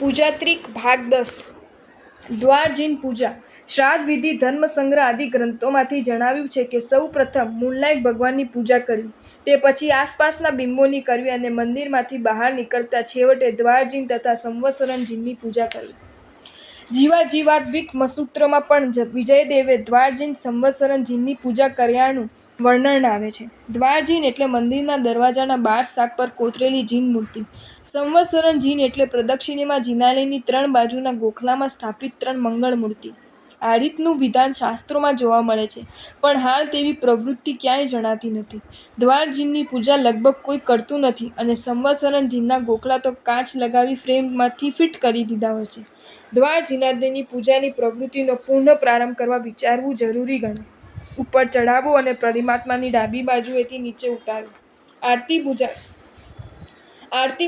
પૂજાત્રિક ભાગ 10 દ્વારજીન પૂજા શ્રાદ્ધ વિધિ ધર્મસંગ્રહ આદિ ગ્રંથોમાંથી જણાવ્યું છે કે સૌ પ્રથમ મૂળનાયક ભગવાનની પૂજા કરવી, તે પછી આસપાસના બિંબોની કરવી અને મંદિરમાંથી બહાર નીકળતા છેવટે દ્વારજીન તથા સંવત્સરનજીની પૂજા કરવી. જીવાજીવાત્વિક સૂત્રોમાં પણ વિજયદેવે દ્વારજીન સંવત્સરનજીની પૂજા કર્યાનું વર્ણન આવે છે. દ્વારજીન એટલે મંદિરના દરવાજાના 12 શાખ પર કોતરેલી જીન મૂર્તિ. સંવત્સરનજીન એટલે પ્રદક્ષિણેમાં જિનાલયની 3 બાજુના ગોખલામાં સ્થાપિત 3 મંગળ મૂર્તિ. આ રીતનું વિધાન શાસ્ત્રોમાં જોવા મળે છે, પણ હાલ તેવી પ્રવૃત્તિ ક્યાંય જણાતી નથી. દ્વારજીનની પૂજા લગભગ કોઈ કરતું નથી અને સંવત્સરનજીનના ગોખલા તો કાચ લગાવી ફ્રેમમાંથી ફિટ કરી દીધા હોય છે. દ્વારજીનાદિની પૂજાની પ્રવૃત્તિનો પુનઃ પ્રારંભ કરવા વિચારવું જરૂરી ગણાય. ઉપર ચઢાવવો અને પરમાત્માની ડાબી બાજુએથી નીચે ઉતારવો. આરતી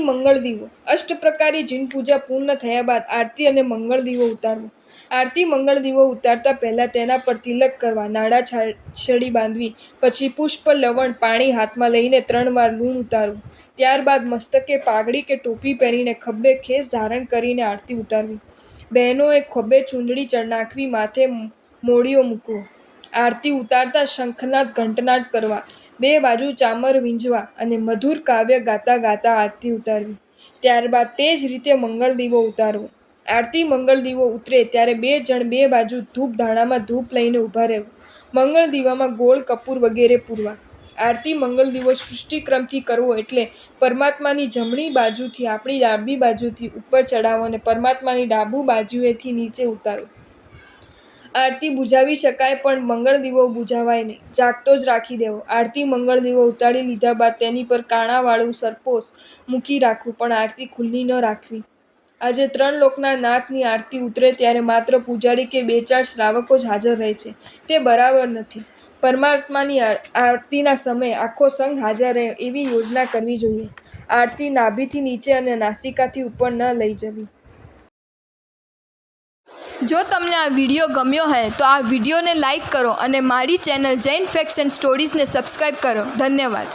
મંગળ દીવો. અષ્ટપ્રકારી જીન પૂજા પૂર્ણ થયા બાદ આરતી અને મંગળ દીવો ઉતારવો. આરતી મંગળ દીવો ઉતારતા પહેલા તેના પર તિલક કરવા, નાડા છડી બાંધવી, પછી પુષ્પ, લવણ, પાણી હાથમાં લઈને 3 વાર લૂણ ઉતારવું. ત્યારબાદ મસ્તકે પાઘડી કે ટોપી પહેરીને ખભે ખેસ ધારણ કરીને આરતી ઉતારવી. બહેનોએ ખભે ચૂંદડી નાખવી, માથે મોળિયો મૂકવો. આરતી ઉતારતા શંખનાદ ઘંટનાદ કરવા, 2 બાજુ ચામર વીંઝવા અને મધુર કાવ્ય ગાતા ગાતા આરતી ઉતારવી. ત્યારબાદ તે જ રીતે મંગળ દીવો ઉતારવો. આરતી મંગળ દીવો ઉતરે ત્યારે 2 જણ 2 બાજુ ધૂપ ધાણામાં ધૂપ લઈને ઊભા રહેવું. મંગળ દીવામાં ગોળ, કપૂર વગેરે પૂરવા. આરતી મંગળ દીવો સૃષ્ટિક્રમથી કરવો એટલે પરમાત્માની જમણી બાજુથી આપણી ડાબી બાજુથી ઉપર ચડાવવો અને પરમાત્માની ડાબુ બાજુએથી નીચે ઉતારવો. આરતી બુઝાવી શકાય પણ મંગળ દીવો બુઝાવાય નહીં, જાગતો જ રાખી દેવો. આરતી મંગળ દીવો ઉતારી લીધા બાદ તેની પર કાણાવાળું સરપોશ મૂકી રાખવું, પણ આરતી ખુલ્લી ન રાખવી. આજે 3 લોકના નાથની આરતી ઉતરે ત્યારે માત્ર પૂજારી કે 2-4 શ્રાવકો જ હાજર રહે છે, તે બરાબર નથી. પરમાત્માની આરતીના સમયે આખો સંઘ હાજર રહે એવી યોજના કરવી જોઈએ. આરતી નાભીથી નીચે અને નાસિકાથી ઉપર ન લઈ જવી. જો તમને આ વિડીયો ગમ્યો હોય તો આ વિડીયોને લાઈક કરો અને મારી ચેનલ જૈન ફેક્ટ્સ એન્ડ સ્ટોરીઝને સબસ્ક્રાઈબ કરો. ધન્યવાદ.